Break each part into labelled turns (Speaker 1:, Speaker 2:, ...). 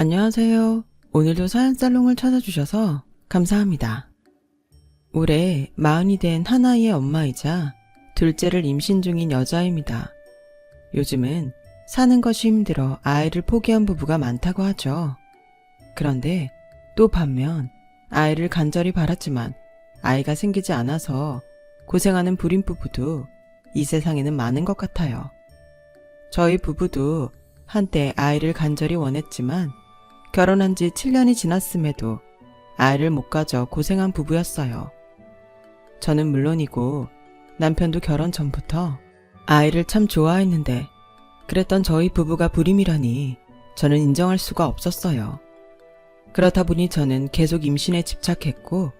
Speaker 1: 안녕하세요. 오늘도 사연살롱을 찾아주셔서 감사합니다. 올해 40이 된 하나이의 엄마이자 둘째를 임신 중인 여자입니다. 요즘은 사는 것이 힘들어 아이를 포기한 부부가 많다고 하죠. 그런데 또 반면 아이를 간절히 바랐지만 아이가 생기지 않아서 고생하는 불임 부부도 이 세상에는 많은 것 같아요. 저희 부부도 한때 아이를 간절히 원했지만 결혼한 지 7년이 지났음에도 아이를 못 가져 고생한 부부였어요. 저는 물론이고 남편도 결혼 전부터 아이를 참 좋아했는데 그랬던 저희 부부가 불임이라니 저는 인정할 수가 없었어요. 그렇다 보니 저는 계속 임신에 집착했고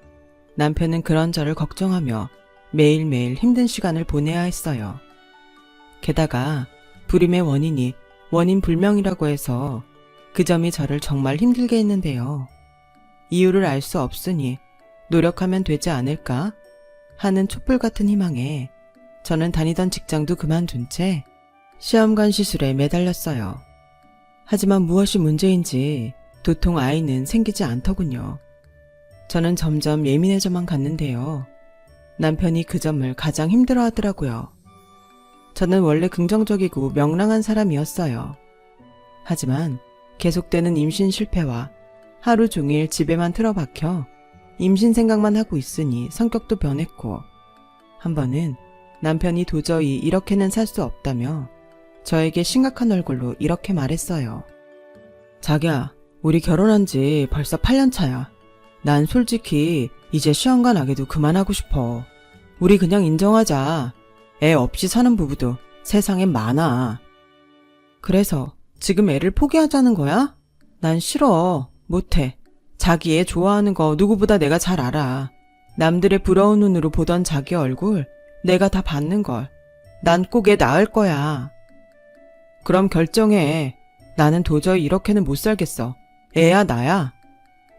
Speaker 1: 남편은 그런 저를 걱정하며 매일매일 힘든 시간을 보내야 했어요. 게다가 불임의 원인이 원인 불명이라고 해서 그 점이 저를 정말 힘들게 했는데요. 이유를 알 수 없으니 노력하면 되지 않을까 하는 촛불 같은 희망에 저는 다니던 직장도 그만둔 채 시험관 시술에 매달렸어요. 하지만 무엇이 문제인지 도통 아이는 생기지 않더군요. 저는 점점 예민해져만 갔는데요. 남편이 그 점을 가장 힘들어 하더라고요. 저는 원래 긍정적이고 명랑한 사람이었어요. 하지만 계속되는 임신 실패와 하루 종일 집에만 틀어박혀 임신 생각만 하고 있으니 성격도 변했고 한 번은 남편이 도저히 이렇게는 살 수 없다며 저에게 심각한 얼굴로 이렇게 말했어요. 자기야, 우리 결혼한 지 벌써 8년 차야. 난 솔직히 이제 시험관 하기도 그만하고 싶어. 우리 그냥 인정하자. 애 없이 사는 부부도 세상엔 많아. 그래서 지금 애를 포기하자는 거야? 난 싫어. 못해. 자기 애 좋아하는 거 누구보다 내가 잘 알아. 남들의 부러운 눈으로 보던 자기 얼굴 내가 다 봤는걸. 난 꼭 애 낳을 거야. 그럼 결정해. 나는 도저히 이렇게는 못 살겠어. 애야 나야.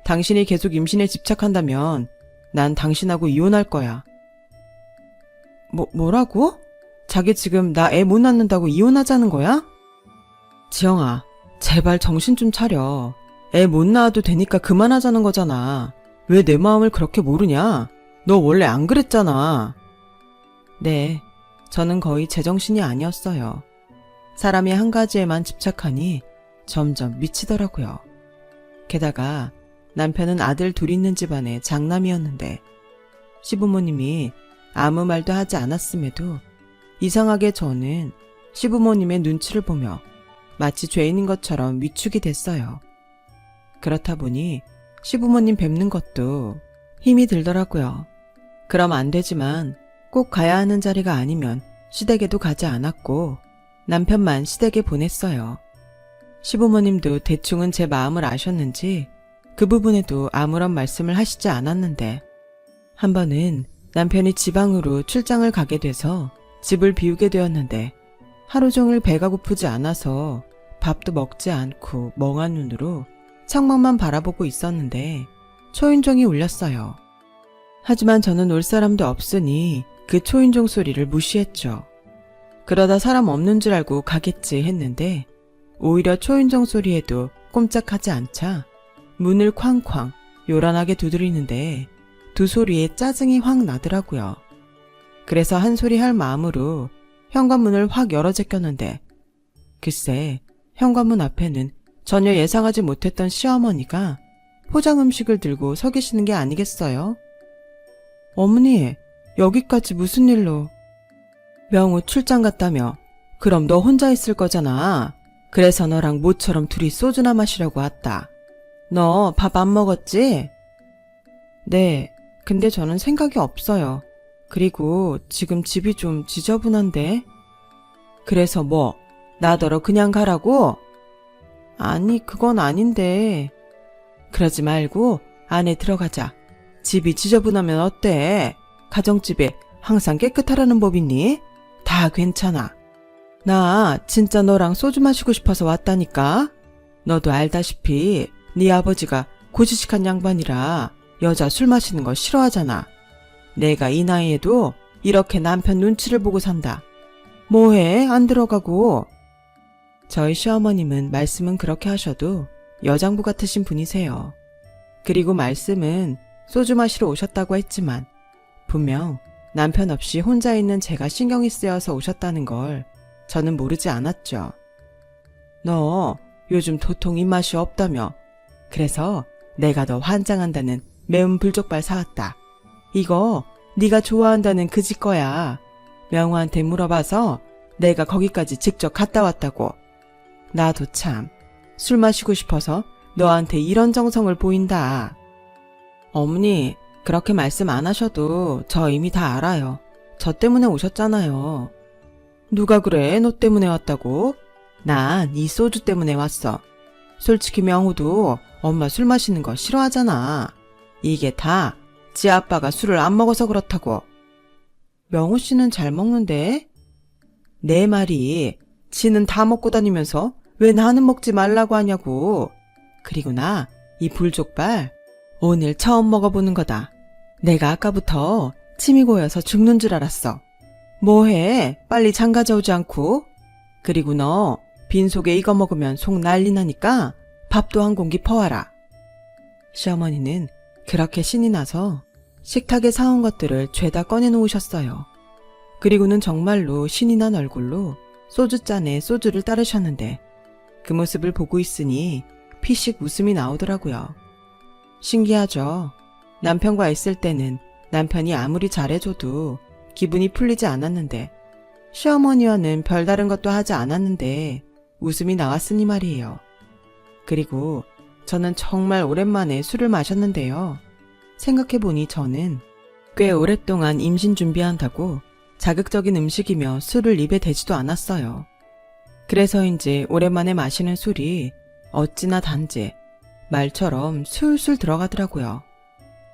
Speaker 1: 당신이 계속 임신에 집착한다면 난 당신하고 이혼할 거야. 뭐라고? 자기 지금 나 애 못 낳는다고 이혼하자는 거야? 지영아, 제발 정신 좀 차려. 애 못 낳아도 되니까 그만하자는 거잖아. 왜 내 마음을 그렇게 모르냐? 너 원래 안 그랬잖아. 네, 저는 거의 제정신이 아니었어요. 사람이 한 가지에만 집착하니 점점 미치더라고요. 게다가 남편은 아들 둘 있는 집안의 장남이었는데 시부모님이 아무 말도 하지 않았음에도 이상하게 저는 시부모님의 눈치를 보며 마치 죄인인 것처럼 위축이 됐어요. 그렇다 보니 시부모님 뵙는 것도 힘이 들더라고요. 그럼 안 되지만 꼭 가야 하는 자리가 아니면 시댁에도 가지 않았고 남편만 시댁에 보냈어요. 시부모님도 대충은 제 마음을 아셨는지 그 부분에도 아무런 말씀을 하시지 않았는데 한 번은 남편이 지방으로 출장을 가게 돼서 집을 비우게 되었는데 하루 종일 배가 고프지 않아서 밥도 먹지 않고 멍한 눈으로 창밖만 바라보고 있었는데 초인종이 울렸어요. 하지만 저는 올 사람도 없으니 그 초인종 소리를 무시했죠. 그러다 사람 없는 줄 알고 가겠지 했는데 오히려 초인종 소리에도 꼼짝하지 않자 문을 쾅쾅 요란하게 두드리는데 두 소리에 짜증이 확 나더라고요. 그래서 한 소리 할 마음으로 현관문을 확 열어 제꼈는데 글쎄 현관문 앞에는 전혀 예상하지 못했던 시어머니가 포장 음식을 들고 서 계시는 게 아니겠어요? 어머니, 여기까지 무슨 일로? 명우 출장 갔다며. 그럼 너 혼자 있을 거잖아. 그래서 너랑 모처럼 둘이 소주나 마시려고 왔다. 너 밥 안 먹었지? 네, 근데 저는 생각이 없어요. 그리고 지금 집이 좀 지저분한데. 그래서 뭐, 나더러 그냥 가라고? 아니, 그건 아닌데. 그러지 말고 안에 들어가자. 집이 지저분하면 어때? 가정집에 항상 깨끗하라는 법 있니? 다 괜찮아. 나 진짜 너랑 소주 마시고 싶어서 왔다니까. 너도 알다시피 네 아버지가 고지식한 양반이라 여자 술 마시는 거 싫어하잖아. 내가 이 나이에도 이렇게 남편 눈치를 보고 산다. 뭐해? 안 들어가고. 저희 시어머님은 말씀은 그렇게 하셔도 여장부 같으신 분이세요. 그리고 말씀은 소주 마시러 오셨다고 했지만 분명 남편 없이 혼자 있는 제가 신경이 쓰여서 오셨다는 걸 저는 모르지 않았죠. 너 요즘 도통 입맛이 없다며. 그래서 내가 너 환장한다는 매운 불족발 사왔다. 이거 네가 좋아한다는 그 집 거야. 명호한테 물어봐서 내가 거기까지 직접 갔다 왔다고. 나도 참 술 마시고 싶어서 너한테 이런 정성을 보인다. 어머니, 그렇게 말씀 안 하셔도 저 이미 다 알아요. 저 때문에 오셨잖아요. 누가 그래? 너 때문에 왔다고? 난 이 소주 때문에 왔어. 솔직히 명호도 엄마 술 마시는 거 싫어하잖아. 이게 다 지 아빠가 술을 안 먹어서 그렇다고. 명호 씨는 잘 먹는데? 내 말이 지는 다 먹고 다니면서 왜 나는 먹지 말라고 하냐고. 그리고 나 이 불족발 오늘 처음 먹어보는 거다. 내가 아까부터 침이 고여서 죽는 줄 알았어. 뭐해? 빨리 장가져 오지 않고. 그리고 너 빈속에 이거 먹으면 속 난리 나니까 밥도 한 공기 퍼와라. 시어머니는 그렇게 신이 나서 식탁에 사온 것들을 죄다 꺼내놓으셨어요. 그리고는 정말로 신이 난 얼굴로 소주잔에 소주를 따르셨는데 그 모습을 보고 있으니 피식 웃음이 나오더라고요. 신기하죠? 남편과 있을 때는 남편이 아무리 잘해줘도 기분이 풀리지 않았는데 시어머니와는 별다른 것도 하지 않았는데 웃음이 나왔으니 말이에요. 그리고 저는 정말 오랜만에 술을 마셨는데요. 생각해보니 저는 꽤 오랫동안 임신 준비한다고 자극적인 음식이며 술을 입에 대지도 않았어요. 그래서인지 오랜만에 마시는 술이 어찌나 단지 말처럼 술술 들어가더라고요.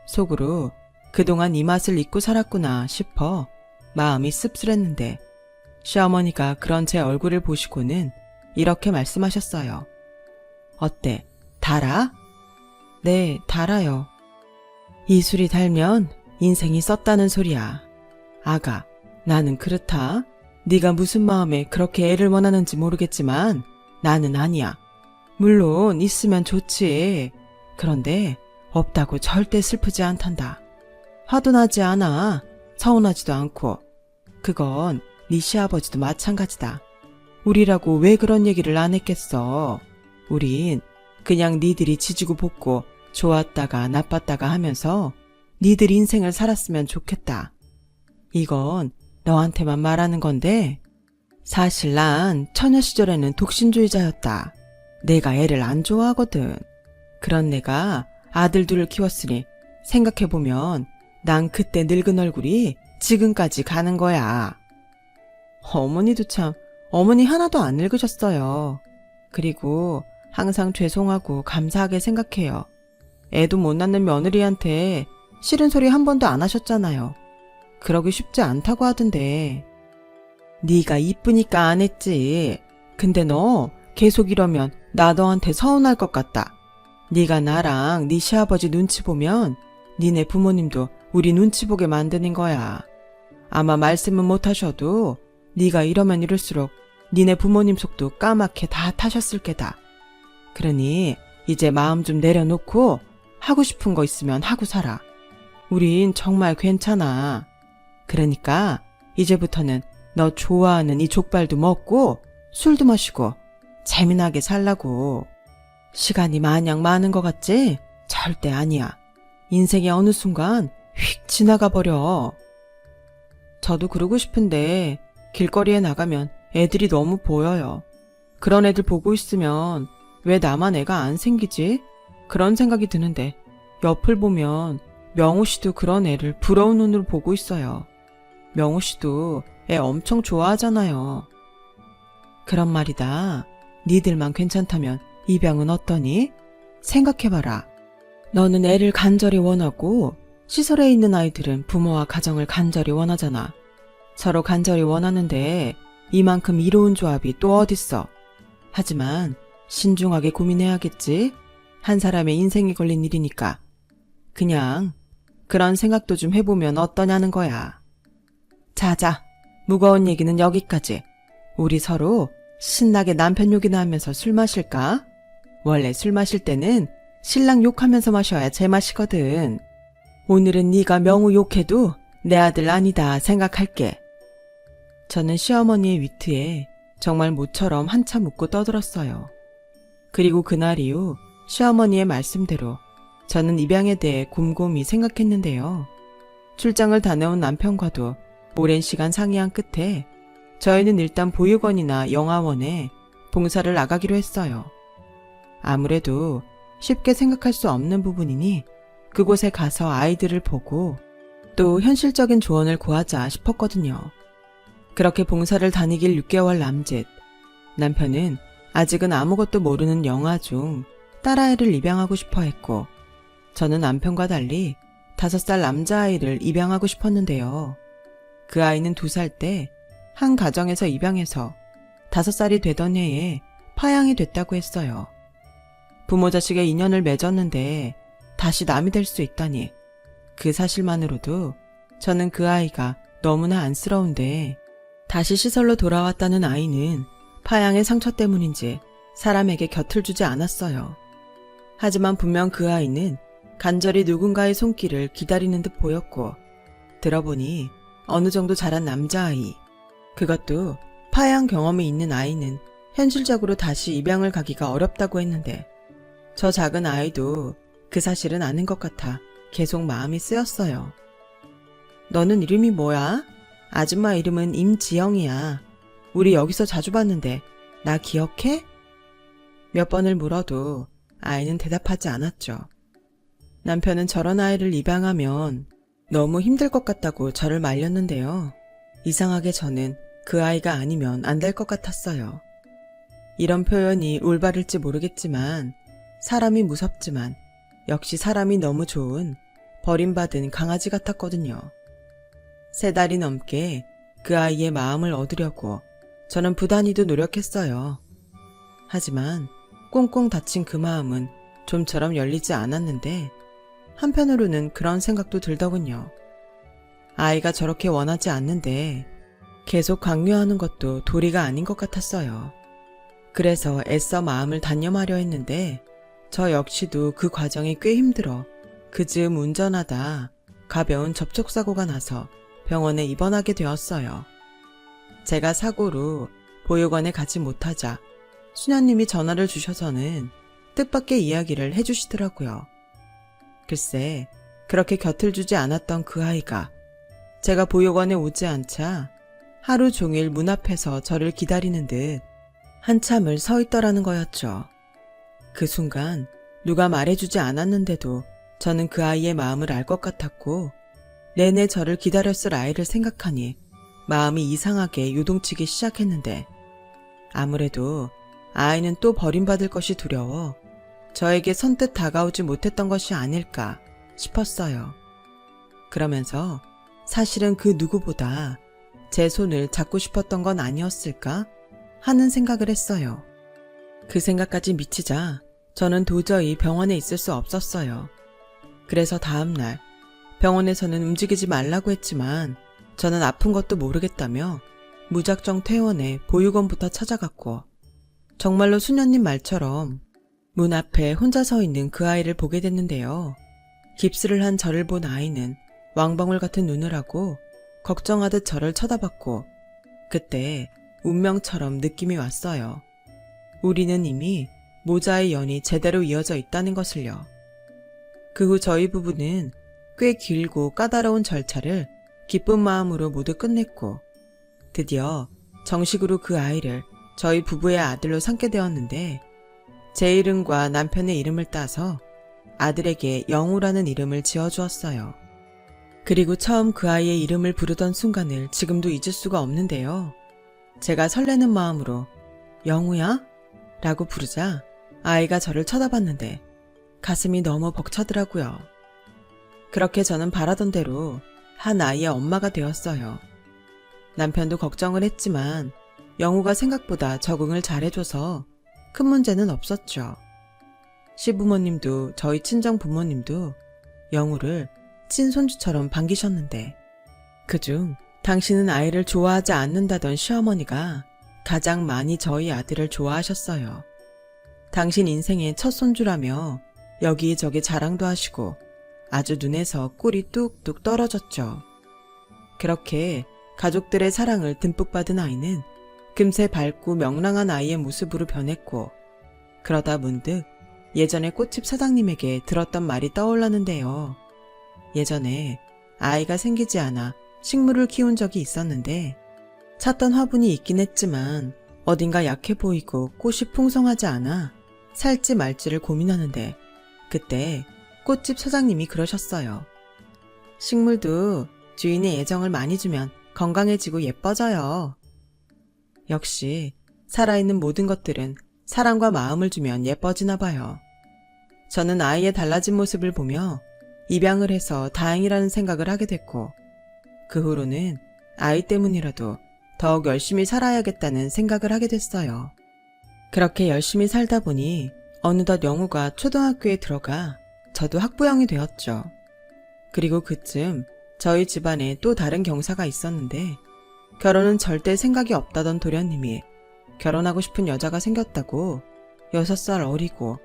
Speaker 1: 속으로 그동안 이 맛을 잊고 살았구나 싶어 마음이 씁쓸했는데 시어머니가 그런 제 얼굴을 보시고는 이렇게 말씀하셨어요. 어때? 달아? 네, 달아요. 이 술이 달면 인생이 썼다는 소리야. 아가, 나는 그렇다. 네가 무슨 마음에 그렇게 애를 원하는지 모르겠지만 나는 아니야. 물론 있으면 좋지. 그런데 없다고 절대 슬프지 않단다. 화도 나지 않아. 서운하지도 않고. 그건 네 시아버지도 마찬가지다. 우리라고 왜 그런 얘기를 안 했겠어. 우린 그냥 니들이 지지고 볶고 좋았다가 나빴다가 하면서 니들 인생을 살았으면 좋겠다. 이건 너한테만 말하는 건데 사실 난 처녀 시절에는 독신주의자였다. 내가 애를 안 좋아하거든. 그런 내가 아들 둘을 키웠으니 생각해보면 난 그때 늙은 얼굴이 지금까지 가는 거야. 어머니도 참, 어머니 하나도 안 늙으셨어요. 그리고 항상 죄송하고 감사하게 생각해요. 애도 못 낳는 며느리한테 싫은 소리 한 번도 안 하셨잖아요. 그러기 쉽지 않다고 하던데. 네가 이쁘니까 안 했지. 근데 너 계속 이러면 나 너한테 서운할 것 같다. 네가 나랑 네 시아버지 눈치 보면 니네 부모님도 우리 눈치 보게 만드는 거야. 아마 말씀은 못 하셔도 네가 이러면 이럴수록 니네 부모님 속도 까맣게 다 타셨을 게다. 그러니 이제 마음 좀 내려놓고 하고 싶은 거 있으면 하고 살아. 우린 정말 괜찮아. 그러니까 이제부터는 너 좋아하는 이 족발도 먹고 술도 마시고 재미나게 살라고. 시간이 마냥 많은 것 같지? 절대 아니야. 인생의 어느 순간 휙 지나가 버려. 저도 그러고 싶은데 길거리에 나가면 애들이 너무 보여요. 그런 애들 보고 있으면 왜 나만 애가 안 생기지? 그런 생각이 드는데 옆을 보면 명호 씨도 그런 애를 부러운 눈으로 보고 있어요. 명호 씨도 애 엄청 좋아하잖아요. 그런 말이다. 니들만 괜찮다면 이 병은 어떠니? 생각해봐라. 너는 애를 간절히 원하고 시설에 있는 아이들은 부모와 가정을 간절히 원하잖아. 서로 간절히 원하는데 이만큼 이로운 조합이 또 어딨어. 하지만 신중하게 고민해야겠지. 한 사람의 인생이 걸린 일이니까. 그냥 그런 생각도 좀 해보면 어떠냐는 거야. 자자, 무거운 얘기는 여기까지. 우리 서로 신나게 남편 욕이나 하면서 술 마실까? 원래 술 마실 때는 신랑 욕하면서 마셔야 제맛이거든. 오늘은 네가 명우 욕해도 내 아들 아니다 생각할게. 저는 시어머니의 위트에 정말 모처럼 한참 웃고 떠들었어요. 그리고 그날 이후 시어머니의 말씀대로 저는 입양에 대해 곰곰이 생각했는데요. 출장을 다녀온 남편과도 오랜 시간 상의한 끝에 저희는 일단 보육원이나 영아원에 봉사를 나가기로 했어요. 아무래도 쉽게 생각할 수 없는 부분이니 그곳에 가서 아이들을 보고 또 현실적인 조언을 구하자 싶었거든요. 그렇게 봉사를 다니길 6개월 남짓, 남편은 아직은 아무것도 모르는 영아 중 딸아이를 입양하고 싶어 했고, 저는 남편과 달리 5살 남자아이를 입양하고 싶었는데요. 그 아이는 2살 때 한 가정에서 입양해서 5살이 되던 해에 파양이 됐다고 했어요. 부모 자식의 인연을 맺었는데 다시 남이 될 수 있다니, 그 사실만으로도 저는 그 아이가 너무나 안쓰러운데, 다시 시설로 돌아왔다는 아이는 파양의 상처 때문인지 사람에게 곁을 주지 않았어요. 하지만 분명 그 아이는 간절히 누군가의 손길을 기다리는 듯 보였고, 들어보니 어느 정도 자란 남자아이, 그것도 파양 경험이 있는 아이는 현실적으로 다시 입양을 가기가 어렵다고 했는데, 저 작은 아이도 그 사실은 아는 것 같아 계속 마음이 쓰였어요. 너는 이름이 뭐야? 아줌마 이름은 임지영이야. 우리 여기서 자주 봤는데 나 기억해? 몇 번을 물어도 아이는 대답하지 않았죠. 남편은 저런 아이를 입양하면 너무 힘들 것 같다고 저를 말렸는데요. 이상하게 저는 그 아이가 아니면 안 될 것 같았어요. 이런 표현이 올바를지 모르겠지만, 사람이 무섭지만 역시 사람이 너무 좋은 버림받은 강아지 같았거든요. 3달이 넘게 그 아이의 마음을 얻으려고 저는 부단히도 노력했어요. 하지만 꽁꽁 닫힌 그 마음은 좀처럼 열리지 않았는데, 한편으로는 그런 생각도 들더군요. 아이가 저렇게 원하지 않는데 계속 강요하는 것도 도리가 아닌 것 같았어요. 그래서 애써 마음을 단념하려 했는데, 저 역시도 그 과정이 꽤 힘들어 그 즈음 운전하다 가벼운 접촉사고가 나서 병원에 입원하게 되었어요. 제가 사고로 보육원에 가지 못하자 수녀님이 전화를 주셔서는 뜻밖의 이야기를 해주시더라고요. 글쎄, 그렇게 곁을 주지 않았던 그 아이가 제가 보육원에 오지 않자 하루 종일 문 앞에서 저를 기다리는 듯 한참을 서 있더라는 거였죠. 그 순간 누가 말해주지 않았는데도 저는 그 아이의 마음을 알 것 같았고, 내내 저를 기다렸을 아이를 생각하니 마음이 이상하게 요동치기 시작했는데, 아무래도 아이는 또 버림받을 것이 두려워 저에게 선뜻 다가오지 못했던 것이 아닐까 싶었어요. 그러면서 사실은 그 누구보다 제 손을 잡고 싶었던 건 아니었을까 하는 생각을 했어요. 그 생각까지 미치자 저는 도저히 병원에 있을 수 없었어요. 그래서 다음날 병원에서는 움직이지 말라고 했지만 저는 아픈 것도 모르겠다며 무작정 퇴원해 보육원부터 찾아갔고, 정말로 수녀님 말처럼 문 앞에 혼자 서 있는 그 아이를 보게 됐는데요. 깁스를 한 저를 본 아이는 왕벙울 같은 눈을 하고 걱정하듯 저를 쳐다봤고, 그때 운명처럼 느낌이 왔어요. 우리는 이미 모자의 연이 제대로 이어져 있다는 것을요. 그 후 저희 부부는 꽤 길고 까다로운 절차를 기쁜 마음으로 모두 끝냈고, 드디어 정식으로 그 아이를 저희 부부의 아들로 삼게 되었는데, 제 이름과 남편의 이름을 따서 아들에게 영우라는 이름을 지어주었어요. 그리고 처음 그 아이의 이름을 부르던 순간을 지금도 잊을 수가 없는데요. 제가 설레는 마음으로 영우야? 라고 부르자 아이가 저를 쳐다봤는데 가슴이 너무 벅차더라고요. 그렇게 저는 바라던 대로 한 아이의 엄마가 되었어요. 남편도 걱정을 했지만 영우가 생각보다 적응을 잘해줘서 큰 문제는 없었죠. 시부모님도 저희 친정 부모님도 영우를 친손주처럼 반기셨는데, 그중 당신은 아이를 좋아하지 않는다던 시어머니가 가장 많이 저희 아들을 좋아하셨어요. 당신 인생의 첫 손주라며 여기저기 자랑도 하시고 아주 눈에서 꿀이 뚝뚝 떨어졌죠. 그렇게 가족들의 사랑을 듬뿍 받은 아이는 금세 밝고 명랑한 아이의 모습으로 변했고, 그러다 문득 예전에 꽃집 사장님에게 들었던 말이 떠올랐는데요. 예전에 아이가 생기지 않아 식물을 키운 적이 있었는데 찾던 화분이 있긴 했지만 어딘가 약해 보이고 꽃이 풍성하지 않아 살지 말지를 고민하는데 그때 꽃집 사장님이 그러셨어요. 식물도 주인의 애정을 많이 주면 건강해지고 예뻐져요. 역시 살아있는 모든 것들은 사랑과 마음을 주면 예뻐지나 봐요. 저는 아이의 달라진 모습을 보며 입양을 해서 다행이라는 생각을 하게 됐고, 그 후로는 아이 때문이라도 더욱 열심히 살아야겠다는 생각을 하게 됐어요. 그렇게 열심히 살다 보니 어느덧 영우가 초등학교에 들어가 저도 학부형이 되었죠. 그리고 그쯤 저희 집안에 또 다른 경사가 있었는데 결혼은 절대 생각이 없다던 도련님이 결혼하고 싶은 여자가 생겼다고 6살 어리고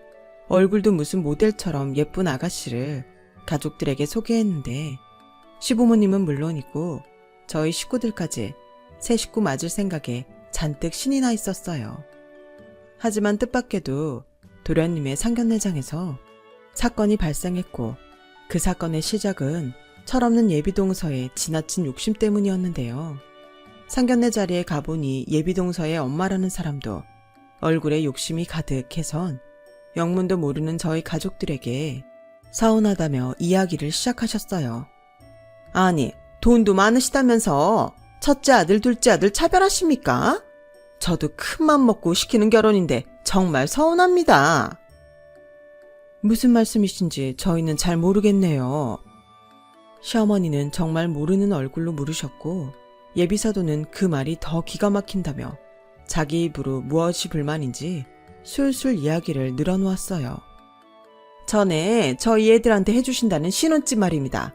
Speaker 1: 얼굴도 무슨 모델처럼 예쁜 아가씨를 가족들에게 소개했는데 시부모님은 물론이고 저희 식구들까지 새 식구 맞을 생각에 잔뜩 신이 나 있었어요. 하지만 뜻밖에도 도련님의 상견례장에서 사건이 발생했고 그 사건의 시작은 철없는 예비동서의 지나친 욕심 때문이었는데요. 상견례 자리에 가보니 예비동서의 엄마라는 사람도 얼굴에 욕심이 가득해선 영문도 모르는 저희 가족들에게 서운하다며 이야기를 시작하셨어요. 아니, 돈도 많으시다면서 첫째 아들, 둘째 아들 차별하십니까? 저도 큰맘 먹고 시키는 결혼인데 정말 서운합니다. 무슨 말씀이신지 저희는 잘 모르겠네요. 시어머니는 정말 모르는 얼굴로 물으셨고 예비사도는 그 말이 더 기가 막힌다며 자기 입으로 무엇이 불만인지 술술 이야기를 늘어놓았어요. 전에 저희 애들한테 해주신다는 신혼집 말입니다.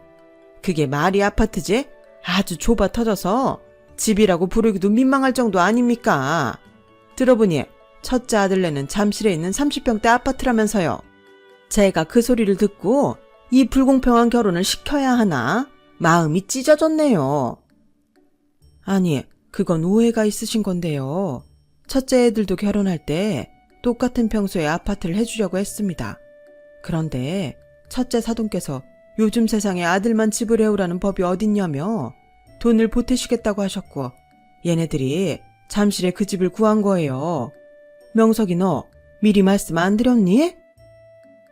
Speaker 1: 그게 말이 아파트지? 아주 좁아 터져서 집이라고 부르기도 민망할 정도 아닙니까? 들어보니 첫째 아들네는 잠실에 있는 30평대 아파트라면서요. 제가 그 소리를 듣고 이 불공평한 결혼을 시켜야 하나 마음이 찢어졌네요. 아니, 그건 오해가 있으신 건데요. 첫째 애들도 결혼할 때 똑같은 평수의 아파트를 해주려고 했습니다. 그런데 첫째 사돈께서 요즘 세상에 아들만 집을 해오라는 법이 어딨냐며 돈을 보태시겠다고 하셨고 얘네들이 잠실에 그 집을 구한 거예요. 명석이 너 미리 말씀 안 드렸니?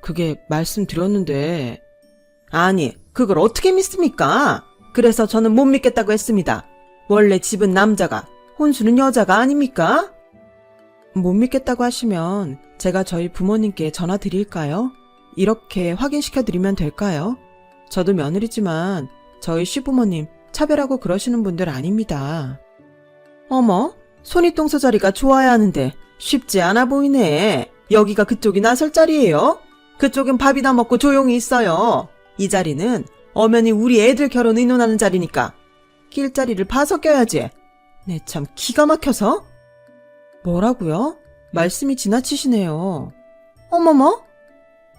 Speaker 1: 그게 말씀드렸는데. 아니, 그걸 어떻게 믿습니까? 그래서 저는 못 믿겠다고 했습니다. 원래 집은 남자가, 혼수는 여자가 아닙니까? 못 믿겠다고 하시면 제가 저희 부모님께 전화 드릴까요? 이렇게 확인시켜드리면 될까요? 저도 며느리지만 저희 시부모님 차별하고 그러시는 분들 아닙니다. 어머, 손윗동서 자리가 좋아야 하는데 쉽지 않아 보이네. 여기가 그쪽이 나설 자리예요? 그쪽은 밥이나 먹고 조용히 있어요. 이 자리는 엄연히 우리 애들 결혼 의논하는 자리니까 길자리를 봐서 껴야지. 네, 참 기가 막혀서. 뭐라고요? 말씀이 지나치시네요. 어머머?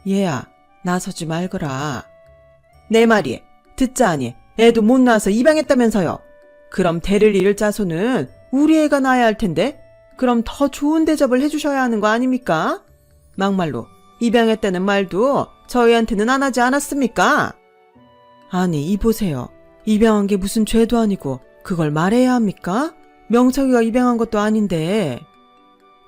Speaker 1: 얘야, 나서지 말거라. 내 말이 듣자하니 애도 못 낳아서 입양했다면서요. 그럼 대를 이을 자손은 우리 애가 낳아야 할 텐데 그럼 더 좋은 대접을 해주셔야 하는 거 아닙니까? 막말로 입양했다는 말도 저희한테는 안 하지 않았습니까? 아니, 이보세요. 입양한 게 무슨 죄도 아니고 그걸 말해야 합니까? 명석이가 입양한 것도 아닌데.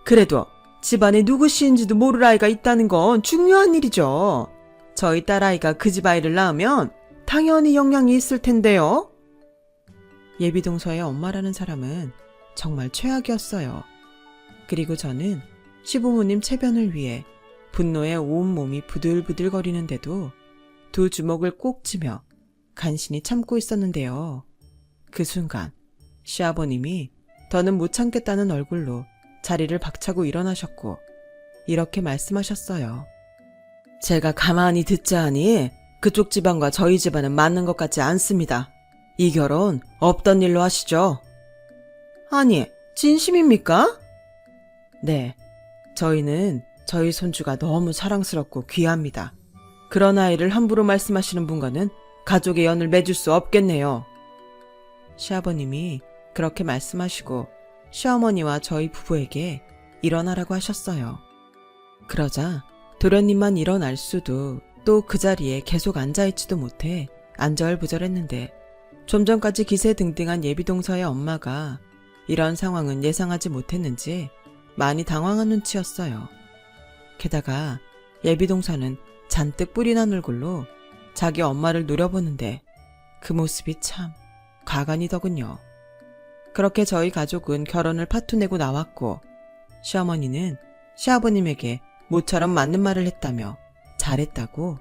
Speaker 1: 그래도 집안에 누구 씨인지도 모를 아이가 있다는 건 중요한 일이죠. 저희 딸아이가 그 집 아이를 낳으면 당연히 영향이 있을 텐데요. 예비동서의 엄마라는 사람은 정말 최악이었어요. 그리고 저는 시부모님 체변을 위해 분노에 온몸이 부들부들거리는데도 두 주먹을 꼭 쥐며 간신히 참고 있었는데요. 그 순간 시아버님이 더는 못 참겠다는 얼굴로 자리를 박차고 일어나셨고 이렇게 말씀하셨어요. 제가 가만히 듣자 하니 그쪽 집안과 저희 집안은 맞는 것 같지 않습니다. 이 결혼 없던 일로 하시죠. 아니, 진심입니까? 네, 저희는 저희 손주가 너무 사랑스럽고 귀합니다. 그런 아이를 함부로 말씀하시는 분과는 가족의 연을 맺을 수 없겠네요. 시아버님이 그렇게 말씀하시고 시어머니와 저희 부부에게 일어나라고 하셨어요. 그러자 도련님만 일어날 수도 또 그 자리에 계속 앉아있지도 못해 안절부절했는데 좀 전까지 기세등등한 예비동서의 엄마가 이런 상황은 예상하지 못했는지 많이 당황한 눈치였어요. 게다가 예비동서는 잔뜩 뿔이 난 얼굴로 자기 엄마를 노려보는데 그 모습이 참 가관이더군요. 그렇게 저희 가족은 결혼을 파투내고 나왔고 시어머니는 시아버님에게 모처럼 맞는 말을 했다며 잘했다고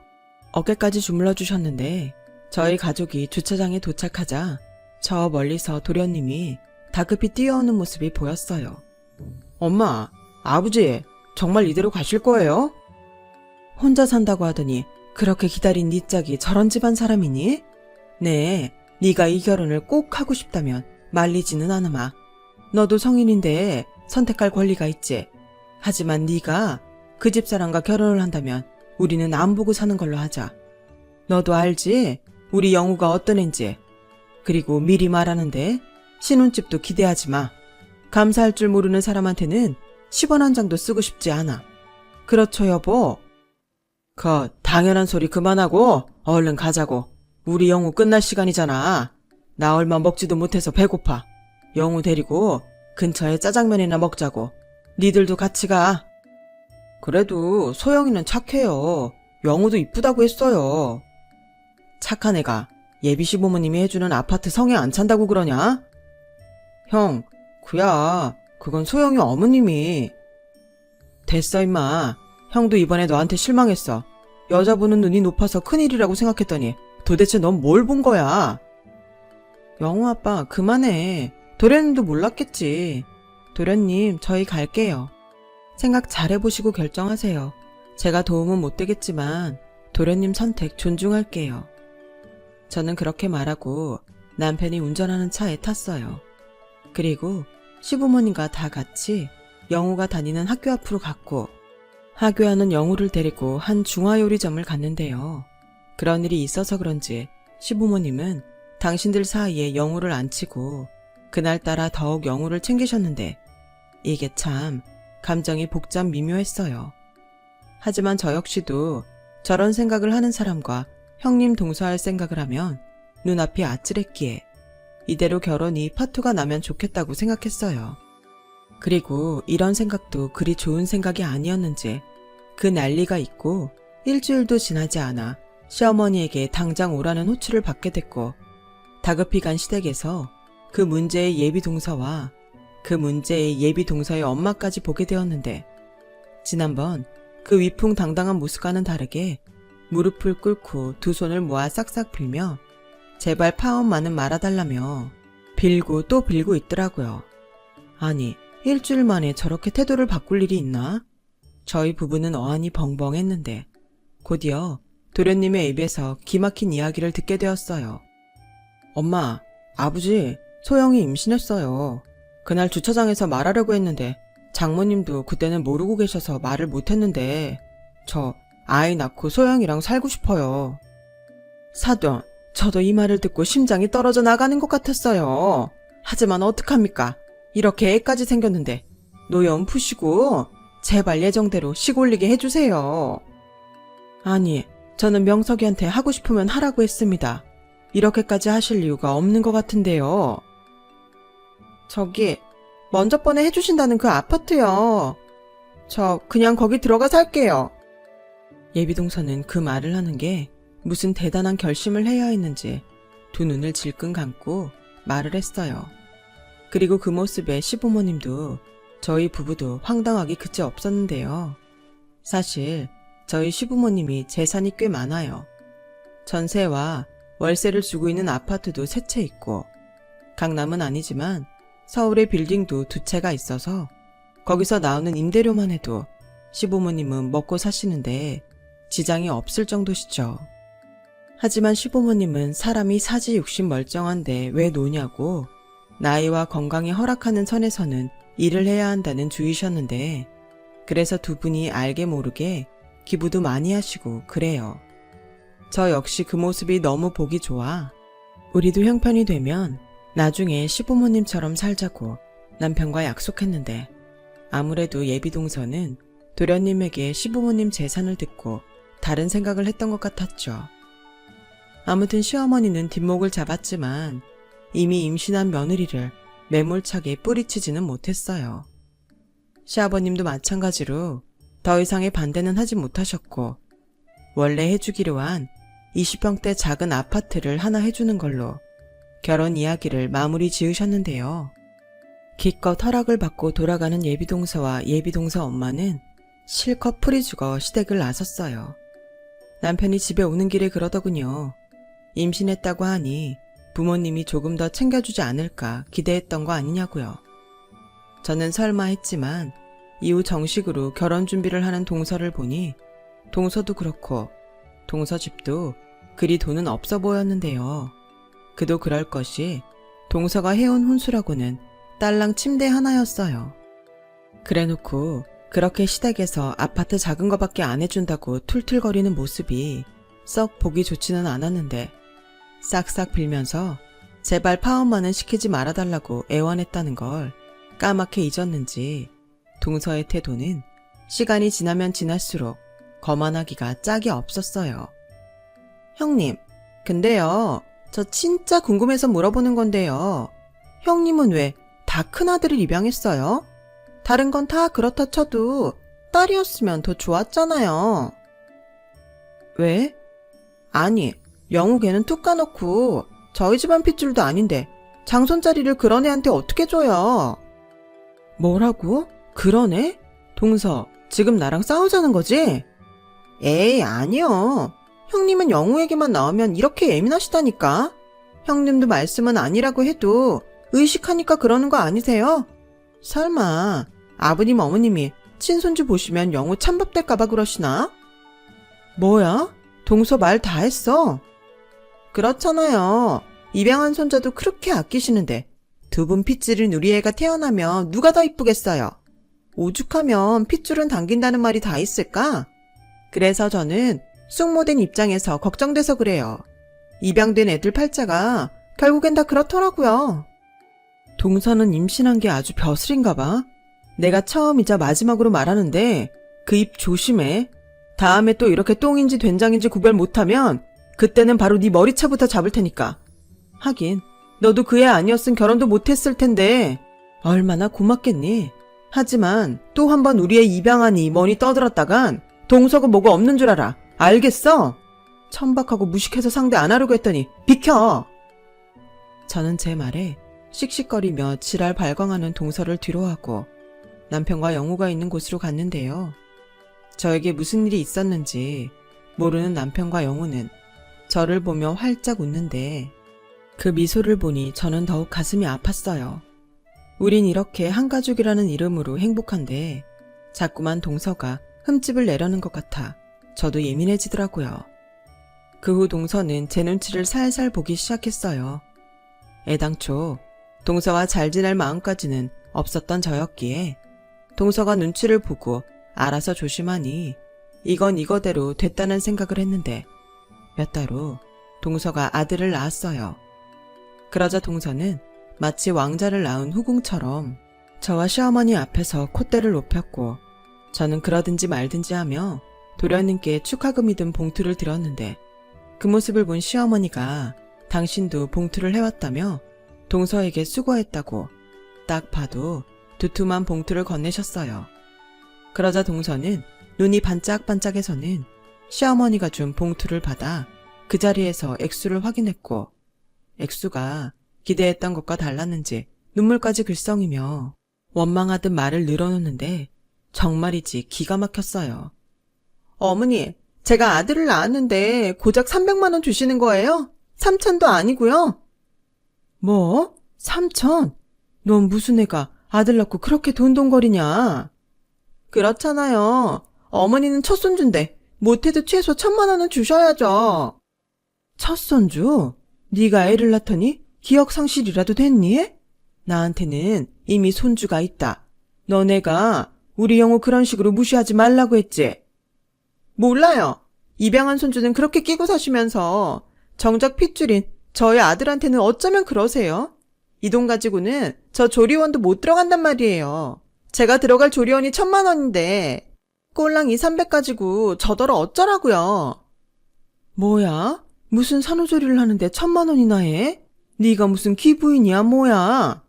Speaker 1: 어깨까지 주물러 주셨는데 저희 가족이 주차장에 도착하자 저 멀리서 도련님이 다급히 뛰어오는 모습이 보였어요. 엄마, 아버지, 정말 이대로 가실 거예요? 혼자 산다고 하더니 그렇게 기다린 네 짝이 저런 집안 사람이니? 네, 네가 이 결혼을 꼭 하고 싶다면 말리지는 않으마. 너도 성인인데 선택할 권리가 있지. 하지만 네가 그 집사람과 결혼을 한다면 우리는 안 보고 사는 걸로 하자. 너도 알지? 우리 영우가 어떤 앤지. 그리고 미리 말하는데 신혼집도 기대하지 마. 감사할 줄 모르는 사람한테는 10원 한 장도 쓰고 싶지 않아. 그렇죠, 여보? 당연한 소리 그만하고 얼른 가자고. 우리 영우 끝날 시간이잖아. 나 얼마 먹지도 못해서 배고파. 영우 데리고 근처에 짜장면이나 먹자고. 니들도 같이 가. 그래도 소영이는 착해요. 영우도 이쁘다고 했어요. 착한 애가 예비 시부모님이 해주는 아파트 성에 안 찬다고 그러냐? 형, 그야 그건 소영이 어머님이. 됐어 임마. 형도 이번에 너한테 실망했어. 여자 보는 눈이 높아서 큰일이라고 생각했더니 도대체 넌 뭘 본 거야? 영우 아빠 그만해. 도련님도 몰랐겠지. 도련님 저희 갈게요. 생각 잘해보시고 결정하세요. 제가 도움은 못 되겠지만 도련님 선택 존중할게요. 저는 그렇게 말하고 남편이 운전하는 차에 탔어요. 그리고 시부모님과 다 같이 영우가 다니는 학교 앞으로 갔고 하교하는 영우를 데리고 한 중화요리점을 갔는데요. 그런 일이 있어서 그런지 시부모님은 당신들 사이에 영우를 앉히고 그날따라 더욱 영우를 챙기셨는데 이게 참 감정이 복잡 미묘했어요. 하지만 저 역시도 저런 생각을 하는 사람과 형님 동서할 생각을 하면 눈앞이 아찔했기에 이대로 결혼이 파토가 나면 좋겠다고 생각했어요. 그리고 이런 생각도 그리 좋은 생각이 아니었는지 그 난리가 있고 일주일도 지나지 않아 시어머니에게 당장 오라는 호출을 받게 됐고 다급히 간 시댁에서 그 문제의 예비 동서와 그 문제의 예비 동서의 엄마까지 보게 되었는데 지난번 그 위풍당당한 모습과는 다르게 무릎을 꿇고 두 손을 모아 싹싹 빌며 제발 파혼만은 말아달라며 빌고 또 빌고 있더라고요. 아니 일주일 만에 저렇게 태도를 바꿀 일이 있나? 저희 부부는 어안이 벙벙했는데 곧이어 도련님의 입에서 기막힌 이야기를 듣게 되었어요. 엄마, 아버지, 소영이 임신했어요. 그날 주차장에서 말하려고 했는데 장모님도 그때는 모르고 계셔서 말을 못했는데 저 아이 낳고 소영이랑 살고 싶어요. 사돈, 저도 이 말을 듣고 심장이 떨어져 나가는 것 같았어요. 하지만 어떡합니까? 이렇게 애까지 생겼는데 노여움 푸시고 제발 예정대로 시골리게 해주세요. 아니, 저는 명석이한테 하고 싶으면 하라고 했습니다. 이렇게까지 하실 이유가 없는 것 같은데요. 저기 먼저 번에 해주신다는 그 아파트요. 저 그냥 거기 들어가 살게요. 예비동서는 그 말을 하는 게 무슨 대단한 결심을 해야 했는지 두 눈을 질끈 감고 말을 했어요. 그리고 그 모습에 시부모님도 저희 부부도 황당하기 그치 없었는데요. 사실 저희 시부모님이 재산이 꽤 많아요. 전세와 월세를 주고 있는 아파트도 세 채 있고 강남은 아니지만 서울의 빌딩도 두 채가 있어서 거기서 나오는 임대료만 해도 시부모님은 먹고 사시는데 지장이 없을 정도시죠. 하지만 시부모님은 사람이 사지 욕심 멀쩡한데 왜 노냐고 나이와 건강이 허락하는 선에서는 일을 해야 한다는 주의셨는데 그래서 두 분이 알게 모르게 기부도 많이 하시고 그래요. 저 역시 그 모습이 너무 보기 좋아. 우리도 형편이 되면 나중에 시부모님처럼 살자고 남편과 약속했는데 아무래도 예비동서는 도련님에게 시부모님 재산을 듣고 다른 생각을 했던 것 같았죠. 아무튼 시어머니는 뒷목을 잡았지만 이미 임신한 며느리를 매몰차게 뿌리치지는 못했어요. 시아버님도 마찬가지로 더 이상의 반대는 하지 못하셨고 원래 해주기로 한 20평대 작은 아파트를 하나 해주는 걸로 결혼 이야기를 마무리 지으셨는데요. 기껏 허락을 받고 돌아가는 예비동서와 예비동서 엄마는 실컷 풀이 죽어 시댁을 나섰어요. 남편이 집에 오는 길에 그러더군요. 임신했다고 하니 부모님이 조금 더 챙겨주지 않을까 기대했던 거 아니냐고요. 저는 설마 했지만 이후 정식으로 결혼 준비를 하는 동서를 보니 동서도 그렇고 동서 집도 그리 돈은 없어 보였는데요. 그도 그럴 것이 동서가 해온 혼수라고는 딸랑 침대 하나였어요. 그래놓고 그렇게 시댁에서 아파트 작은 거밖에 안 해준다고 툴툴거리는 모습이 썩 보기 좋지는 않았는데 싹싹 빌면서 제발 파혼만은 시키지 말아달라고 애원했다는 걸 까맣게 잊었는지 동서의 태도는 시간이 지나면 지날수록 거만하기가 짝이 없었어요. 형님, 근데요, 저 진짜 궁금해서 물어보는 건데요. 형님은 왜 다 큰아들을 입양했어요? 다른 건 다 그렇다 쳐도 딸이었으면 더 좋았잖아요. 왜? 아니, 영우 걔는 툭 까놓고 저희 집안 핏줄도 아닌데 장손자리를 그런 애한테 어떻게 줘요? 뭐라고? 그런 애? 동서, 지금 나랑 싸우자는 거지? 에이, 아니요. 형님은 영우에게만 나오면 이렇게 예민하시다니까? 형님도 말씀은 아니라고 해도 의식하니까 그러는 거 아니세요? 설마 아버님 어머님이 친손주 보시면 영우 찬밥 될까봐 그러시나? 뭐야? 동서 말 다 했어. 그렇잖아요. 입양한 손자도 그렇게 아끼시는데 두 분 핏줄인 우리 애가 태어나면 누가 더 이쁘겠어요? 오죽하면 핏줄은 당긴다는 말이 다 있을까? 그래서 저는 숙모된 입장에서 걱정돼서 그래요. 입양된 애들 팔자가 결국엔 다 그렇더라고요. 동서는 임신한 게 아주 벼슬인가 봐. 내가 처음이자 마지막으로 말하는데 그 입 조심해. 다음에 또 이렇게 똥인지 된장인지 구별 못하면 그때는 바로 네 머리차부터 잡을 테니까. 하긴 너도 그 애 아니었으면 결혼도 못했을 텐데 얼마나 고맙겠니. 하지만 또 한 번 우리 애 입양하니 뭐니 떠들었다간 동서가 뭐가 없는 줄 알아. 알겠어? 천박하고 무식해서 상대 안 하려고 했더니 비켜! 저는 제 말에 씩씩거리며 지랄 발광하는 동서를 뒤로하고 남편과 영우가 있는 곳으로 갔는데요. 저에게 무슨 일이 있었는지 모르는 남편과 영우는 저를 보며 활짝 웃는데 그 미소를 보니 저는 더욱 가슴이 아팠어요. 우린 이렇게 한 가족이라는 이름으로 행복한데 자꾸만 동서가 흠집을 내려는 것 같아 저도 예민해지더라고요. 그 후 동서는 제 눈치를 살살 보기 시작했어요. 애당초 동서와 잘 지낼 마음까지는 없었던 저였기에 동서가 눈치를 보고 알아서 조심하니 이건 이거대로 됐다는 생각을 했는데 몇 달 후 동서가 아들을 낳았어요. 그러자 동서는 마치 왕자를 낳은 후궁처럼 저와 시어머니 앞에서 콧대를 높였고 저는 그러든지 말든지 하며 도련님께 축하금이 든 봉투를 드렸는데 그 모습을 본 시어머니가 당신도 봉투를 해왔다며 동서에게 수고했다고 딱 봐도 두툼한 봉투를 건네셨어요. 그러자 동서는 눈이 반짝반짝해서는 시어머니가 준 봉투를 받아 그 자리에서 액수를 확인했고 액수가 기대했던 것과 달랐는지 눈물까지 글썽이며 원망하듯 말을 늘어놓는데 정말이지 기가 막혔어요. 어머니, 제가 아들을 낳았는데 고작 300만 원 주시는 거예요? 3천도 아니고요? 뭐? 3천? 넌 무슨 애가 아들 낳고 그렇게 돈돈거리냐? 그렇잖아요. 어머니는 첫 손주인데 못해도 최소 1,000만 원은 주셔야죠. 첫 손주? 네가 애를 낳더니 기억 상실이라도 됐니? 나한테는 이미 손주가 있다. 너네가 우리 영우 그런 식으로 무시하지 말라고 했지. 몰라요. 입양한 손주는 그렇게 끼고 사시면서 정작 핏줄인 저희 아들한테는 어쩌면 그러세요? 이 돈 가지고는 저 조리원도 못 들어간단 말이에요. 제가 들어갈 조리원이 1,000,000원인데 꼴랑 200~300 가지고 저더러 어쩌라고요. 뭐야? 무슨 산후조리를 하는데 1,000,000원이나 해? 네가 무슨 귀부인이야 뭐야?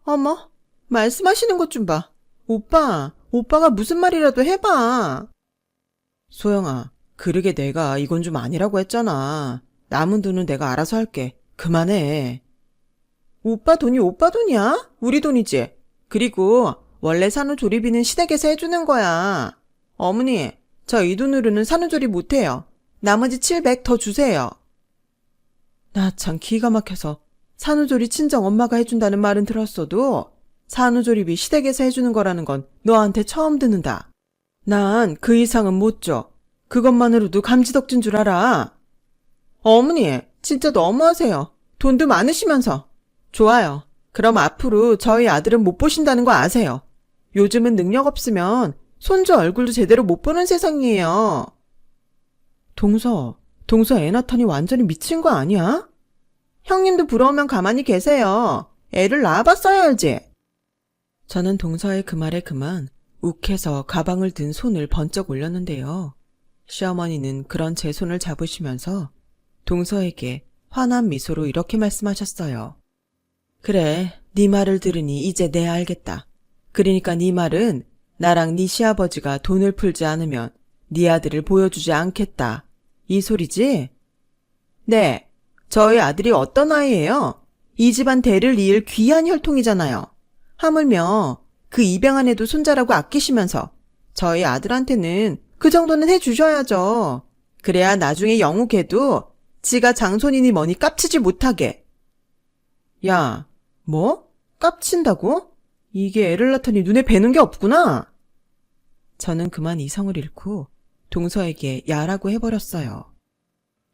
Speaker 1: 어머, 말씀하시는 것 좀 봐. 오빠가 무슨 말이라도 해봐. 소영아, 그러게 내가 이건 좀 아니라고 했잖아. 남은 돈은 내가 알아서 할게. 그만해. 오빠 돈이 오빠 돈이야? 우리 돈이지. 그리고 원래 산후조리비는 시댁에서 해주는 거야. 어머니, 저 이 돈으로는 산후조리 못해요. 나머지 700 더 주세요. 나 참 기가 막혀서 산후조리 친정 엄마가 해준다는 말은 들었어도 산후조리비 시댁에서 해주는 거라는 건 너한테 처음 듣는다. 난 그 이상은 못 줘. 그것만으로도 감지덕진 줄 알아. 어머니, 진짜 너무하세요. 돈도 많으시면서. 좋아요. 그럼 앞으로 저희 아들은 못 보신다는 거 아세요. 요즘은 능력 없으면 손주 얼굴도 제대로 못 보는 세상이에요. 동서 애 낳다니 완전히 미친 거 아니야? 형님도 부러우면 가만히 계세요. 애를 낳아봤어야 알지. 저는 동서의 그 말에 그만 욱해서 가방을 든 손을 번쩍 올렸는데요. 시어머니는 그런 제 손을 잡으시면서 동서에게 환한 미소로 이렇게 말씀하셨어요. 그래, 네 말을 들으니 이제 내 알겠다. 그러니까 네 말은 나랑 네 시아버지가 돈을 풀지 않으면 네 아들을 보여주지 않겠다. 이 소리지? 네, 저희 아들이 어떤 아이예요? 이 집안 대를 이을 귀한 혈통이잖아요. 하물며 그 입양한 애도 손자라고 아끼시면서 저희 아들한테는 그 정도는 해주셔야죠. 그래야 나중에 영우 걔도 지가 장손이니 뭐니 깝치지 못하게. 야, 뭐? 깝친다고? 이게 애를 낳더니 눈에 뵈는 게 없구나. 저는 그만 이성을 잃고 동서에게 야라고 해버렸어요.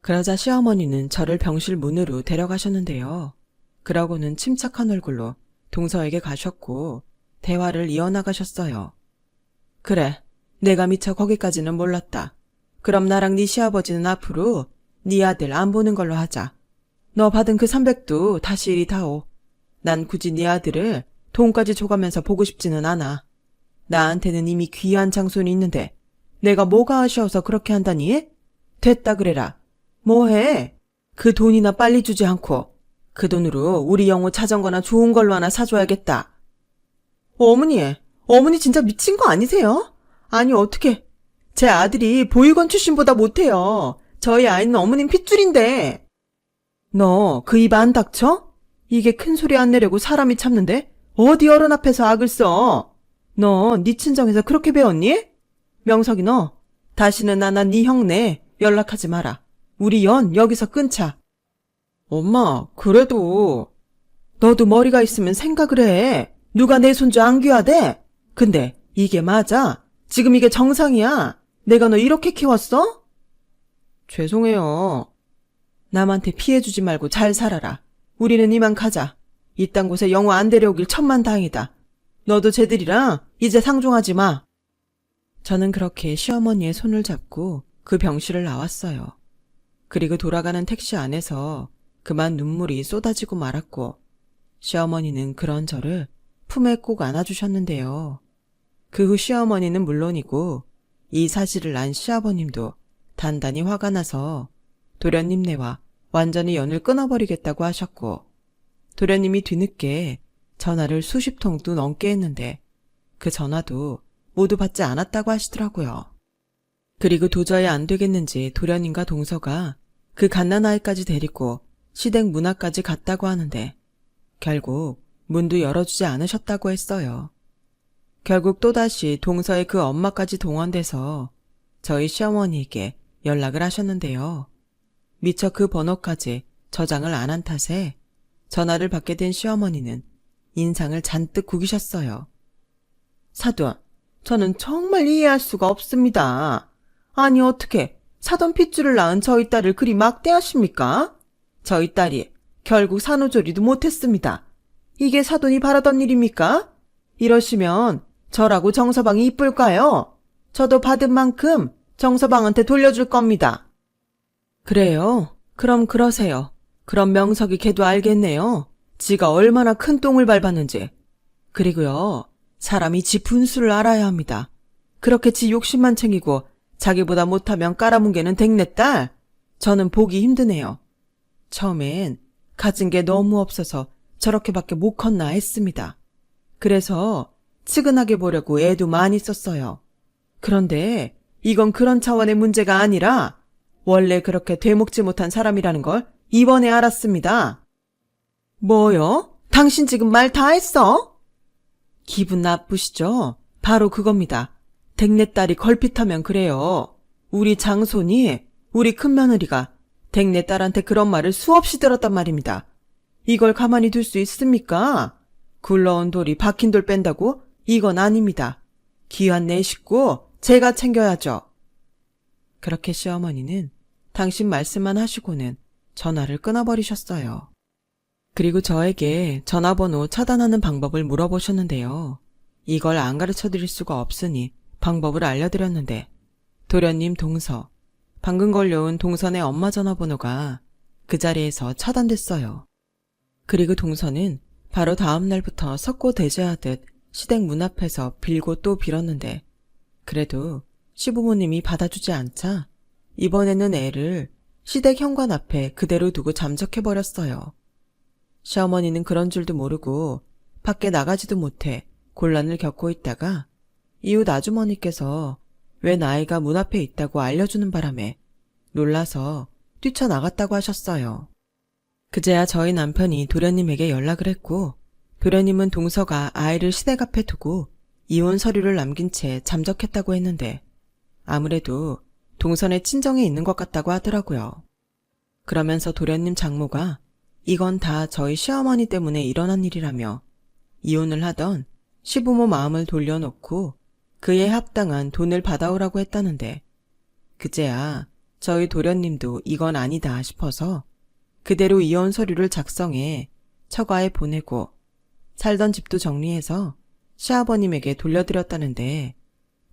Speaker 1: 그러자 시어머니는 저를 병실 문으로 데려가셨는데요. 그러고는 침착한 얼굴로 동서에게 가셨고 대화를 이어나가셨어요. 그래, 내가 미처 거기까지는 몰랐다. 그럼 나랑 네 시아버지는 앞으로 네 아들 안 보는 걸로 하자. 너 받은 그 300도 다시 이리 다오. 난 굳이 네 아들을 돈까지 줘가면서 보고 싶지는 않아. 나한테는 이미 귀한 장손이 있는데 내가 뭐가 아쉬워서 그렇게 한다니? 됐다 그래라. 뭐해? 그 돈이나 빨리 주지 않고 그 돈으로 우리 영우 자전거나 좋은 걸로 하나 사줘야겠다. 어머니 진짜 미친 거 아니세요? 아니 어떻게 제 아들이 보육원 출신보다 못해요. 저희 아이는 어머님 핏줄인데. 너 그 입 안 닥쳐? 이게 큰 소리 안 내려고 사람이 참는데 어디 어른 앞에서 악을 써. 너 네 친정에서 그렇게 배웠니? 명석이 너 다시는 나나 네 형네 연락하지 마라. 우리 연 여기서 끊자. 엄마 그래도 너도 머리가 있으면 생각을 해. 누가 내 손주 안 귀하대? 근데 이게 맞아? 지금 이게 정상이야? 내가 너 이렇게 키웠어? 죄송해요. 남한테 피해주지 말고 잘 살아라. 우리는 이만 가자. 이딴 곳에 영우 안 데려오길 천만다행이다. 너도 쟤들이랑 이제 상종하지 마. 저는 그렇게 시어머니의 손을 잡고 그 병실을 나왔어요. 그리고 돌아가는 택시 안에서 그만 눈물이 쏟아지고 말았고 시어머니는 그런 저를 품에 꼭 안아주셨는데요. 그 후 시어머니는 물론이고 이 사실을 안 시아버님도 단단히 화가 나서 도련님네와 완전히 연을 끊어버리겠다고 하셨고 도련님이 뒤늦게 전화를 수십 통도 넘게 했는데 그 전화도 모두 받지 않았다고 하시더라고요. 그리고 도저히 안 되겠는지 도련님과 동서가 그 갓난아이까지 데리고 시댁 문 앞까지 갔다고 하는데 결국 문도 열어주지 않으셨다고 했어요. 결국 또다시 동서의 그 엄마까지 동원돼서 저희 시어머니에게 연락을 하셨는데요. 미처 그 번호까지 저장을 안 한 탓에 전화를 받게 된 시어머니는 인상을 잔뜩 구기셨어요. 사돈, 저는 정말 이해할 수가 없습니다. 아니 어떻게 사돈 핏줄을 낳은 저희 딸을 그리 막대하십니까? 저희 딸이 결국 산후조리도 못했습니다. 이게 사돈이 바라던 일입니까? 이러시면 저라고 정서방이 이쁠까요? 저도 받은 만큼 정서방한테 돌려줄 겁니다. 그래요? 그럼 그러세요. 그럼 명석이 걔도 알겠네요. 지가 얼마나 큰 똥을 밟았는지. 그리고요, 사람이 지 분수를 알아야 합니다. 그렇게 지 욕심만 챙기고 자기보다 못하면 깔아뭉개는 댕내딸. 저는 보기 힘드네요. 처음엔 가진 게 너무 없어서 저렇게밖에 못 컸나 했습니다. 그래서 측은하게 보려고 애도 많이 썼어요. 그런데 이건 그런 차원의 문제가 아니라 원래 그렇게 되먹지 못한 사람이라는 걸 이번에 알았습니다. 뭐요? 당신 지금 말 다 했어? 기분 나쁘시죠? 바로 그겁니다. 댕내딸이 걸핏하면 그래요. 우리 장손이, 우리 큰며느리가 댕내딸한테 그런 말을 수없이 들었단 말입니다. 이걸 가만히 둘 수 있습니까? 굴러온 돌이 박힌 돌 뺀다고? 이건 아닙니다. 귀한 내 식구 제가 챙겨야죠. 그렇게 시어머니는 당신 말씀만 하시고는 전화를 끊어버리셨어요. 그리고 저에게 전화번호 차단하는 방법을 물어보셨는데요. 이걸 안 가르쳐드릴 수가 없으니 방법을 알려드렸는데 도련님 동서, 방금 걸려온 동선의 엄마 전화번호가 그 자리에서 차단됐어요. 그리고 동서는 바로 다음 날부터 석고대죄하듯 시댁 문 앞에서 빌고 또 빌었는데 그래도 시부모님이 받아주지 않자 이번에는 애를 시댁 현관 앞에 그대로 두고 잠적해버렸어요. 시어머니는 그런 줄도 모르고 밖에 나가지도 못해 곤란을 겪고 있다가 이웃 아주머니께서 웬 아이가 문 앞에 있다고 알려주는 바람에 놀라서 뛰쳐나갔다고 하셨어요. 그제야 저희 남편이 도련님에게 연락을 했고 도련님은 동서가 아이를 시댁 앞에 두고 이혼 서류를 남긴 채 잠적했다고 했는데 아무래도 동선에 친정이 있는 것 같다고 하더라고요. 그러면서 도련님 장모가 이건 다 저희 시어머니 때문에 일어난 일이라며 이혼을 하던 시부모 마음을 돌려놓고 그에 합당한 돈을 받아오라고 했다는데 그제야 저희 도련님도 이건 아니다 싶어서 그대로 이혼 서류를 작성해 처가에 보내고 살던 집도 정리해서 시아버님에게 돌려드렸다는데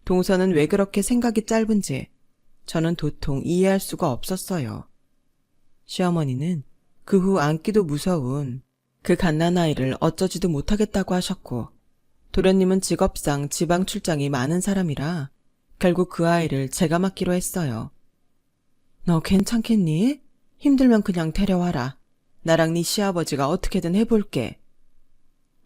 Speaker 1: 동서는 왜 그렇게 생각이 짧은지 저는 도통 이해할 수가 없었어요. 시어머니는 그 후 안기도 무서운 그 갓난아이를 어쩌지도 못하겠다고 하셨고 도련님은 직업상 지방 출장이 많은 사람이라 결국 그 아이를 제가 맡기로 했어요. 너 괜찮겠니? 힘들면 그냥 데려와라. 나랑 네 시아버지가 어떻게든 해볼게.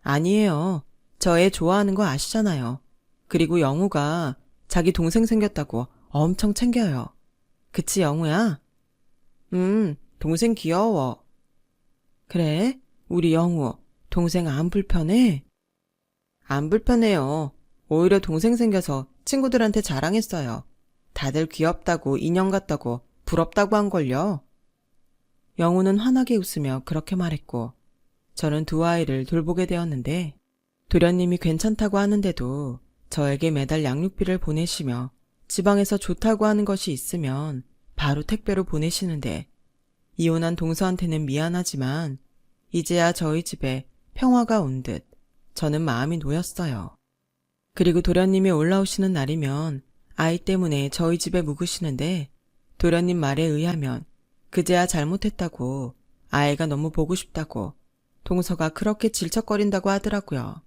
Speaker 1: 아니에요. 저 애 좋아하는 거 아시잖아요. 그리고 영우가 자기 동생 생겼다고 엄청 챙겨요. 그치 영우야? 동생 귀여워. 그래? 우리 영우 동생 안 불편해? 안 불편해요. 오히려 동생 생겨서 친구들한테 자랑했어요. 다들 귀엽다고 인형 같다고 부럽다고 한걸요. 영우는 환하게 웃으며 그렇게 말했고 저는 두 아이를 돌보게 되었는데 도련님이 괜찮다고 하는데도 저에게 매달 양육비를 보내시며 지방에서 좋다고 하는 것이 있으면 바로 택배로 보내시는데 이혼한 동서한테는 미안하지만 이제야 저희 집에 평화가 온 듯 저는 마음이 놓였어요. 그리고 도련님이 올라오시는 날이면 아이 때문에 저희 집에 묵으시는데 도련님 말에 의하면 그제야 잘못했다고 아이가 너무 보고 싶다고 동서가 그렇게 질척거린다고 하더라고요.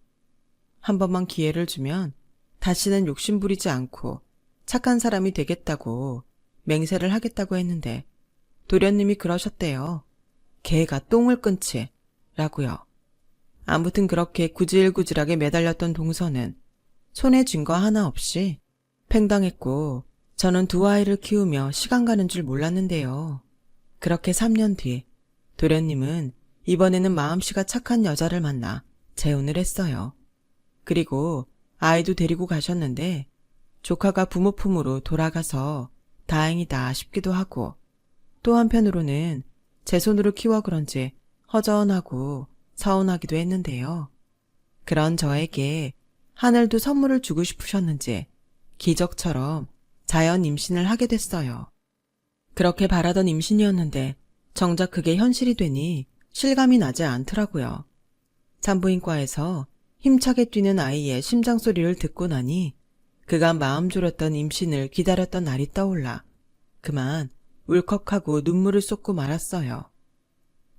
Speaker 1: 한 번만 기회를 주면 다시는 욕심부리지 않고 착한 사람이 되겠다고 맹세를 하겠다고 했는데 도련님이 그러셨대요. 개가 똥을 끊지 라고요. 아무튼 그렇게 구질구질하게 매달렸던 동서는 손에 쥔 거 하나 없이 팽당했고 저는 두 아이를 키우며 시간 가는 줄 몰랐는데요. 그렇게 3년 뒤 도련님은 이번에는 마음씨가 착한 여자를 만나 재혼을 했어요. 그리고 아이도 데리고 가셨는데 조카가 부모 품으로 돌아가서 다행이다 싶기도 하고 또 한편으로는 제 손으로 키워 그런지 허전하고 서운하기도 했는데요. 그런 저에게 하늘도 선물을 주고 싶으셨는지 기적처럼 자연 임신을 하게 됐어요. 그렇게 바라던 임신이었는데 정작 그게 현실이 되니 실감이 나지 않더라고요. 산부인과에서 힘차게 뛰는 아이의 심장 소리를 듣고 나니 그간 마음 졸였던 임신을 기다렸던 날이 떠올라 그만 울컥하고 눈물을 쏟고 말았어요.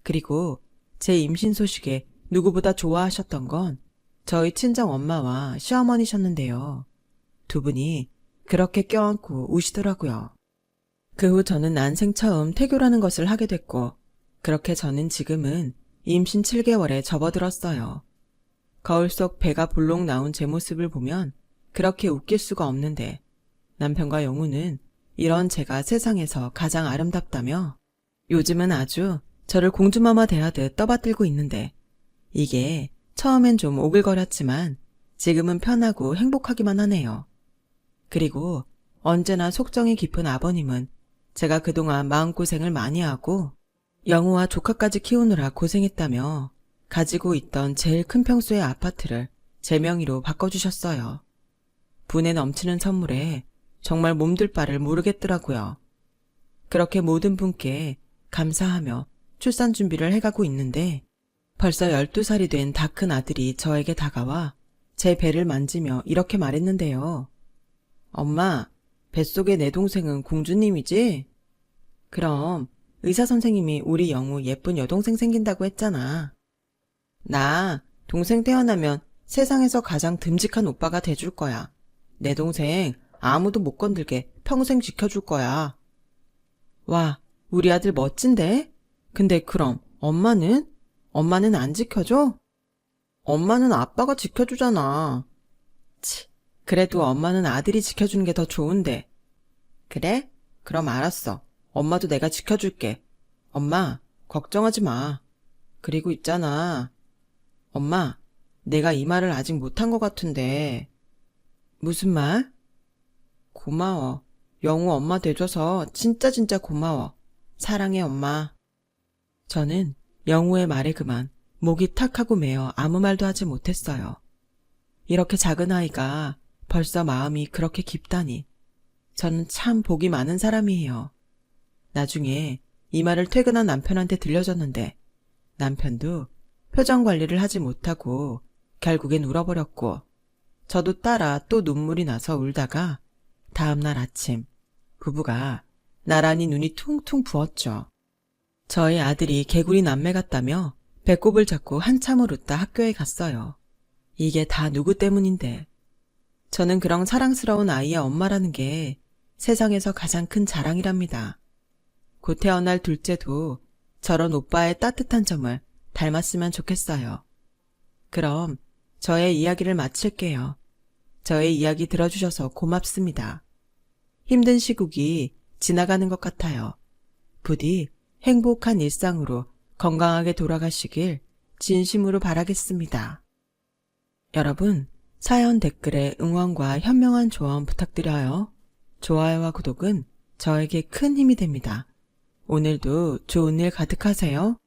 Speaker 1: 그리고 제 임신 소식에 누구보다 좋아하셨던 건 저희 친정 엄마와 시어머니셨는데요. 두 분이 그렇게 껴안고 우시더라고요. 그 후 저는 난생 처음 태교라는 것을 하게 됐고 그렇게 저는 지금은 임신 7개월에 접어들었어요. 거울 속 배가 볼록 나온 제 모습을 보면 그렇게 웃길 수가 없는데 남편과 영우는 이런 제가 세상에서 가장 아름답다며 요즘은 아주 저를 공주마마 대하듯 떠받들고 있는데 이게 처음엔 좀 오글거렸지만 지금은 편하고 행복하기만 하네요. 그리고 언제나 속정이 깊은 아버님은 제가 그동안 마음고생을 많이 하고 영우와 조카까지 키우느라 고생했다며 가지고 있던 제일 큰 평수의 아파트를 제 명의로 바꿔주셨어요. 분에 넘치는 선물에 정말 몸둘 바를 모르겠더라고요. 그렇게 모든 분께 감사하며 출산 준비를 해가고 있는데 벌써 12살이 된 다 큰 아들이 저에게 다가와 제 배를 만지며 이렇게 말했는데요. 엄마, 뱃속의 내 동생은 공주님이지? 그럼 의사 선생님이 우리 영우 예쁜 여동생 생긴다고 했잖아. 나 동생 태어나면 세상에서 가장 듬직한 오빠가 돼줄 거야. 내 동생 아무도 못 건들게 평생 지켜줄 거야. 와, 우리 아들 멋진데? 근데 그럼 엄마는? 엄마는 안 지켜줘? 엄마는 아빠가 지켜주잖아. 치, 그래도 엄마는 아들이 지켜주는 게 더 좋은데. 그래? 그럼 알았어. 엄마도 내가 지켜줄게. 엄마, 걱정하지 마. 그리고 있잖아. 엄마, 내가 이 말을 아직 못한 것 같은데. 무슨 말? 고마워. 영우 엄마 돼줘서 진짜 고마워. 사랑해, 엄마. 저는 영우의 말에 그만 목이 탁 하고 메어 아무 말도 하지 못했어요. 이렇게 작은 아이가 벌써 마음이 그렇게 깊다니. 저는 참 복이 많은 사람이에요. 나중에 이 말을 퇴근한 남편한테 들려줬는데 남편도 표정 관리를 하지 못하고 결국엔 울어버렸고 저도 따라 또 눈물이 나서 울다가 다음날 아침 부부가 나란히 눈이 퉁퉁 부었죠. 저희 아들이 개구리 남매 같다며 배꼽을 잡고 한참을 웃다 학교에 갔어요. 이게 다 누구 때문인데. 저는 그런 사랑스러운 아이의 엄마라는 게 세상에서 가장 큰 자랑이랍니다. 곧 태어날 둘째도 저런 오빠의 따뜻한 점을 닮았으면 좋겠어요. 그럼 저의 이야기를 마칠게요. 저의 이야기 들어주셔서 고맙습니다. 힘든 시국이 지나가는 것 같아요. 부디 행복한 일상으로 건강하게 돌아가시길 진심으로 바라겠습니다. 여러분, 사연 댓글에 응원과 현명한 조언 부탁드려요. 좋아요와 구독은 저에게 큰 힘이 됩니다. 오늘도 좋은 일 가득하세요.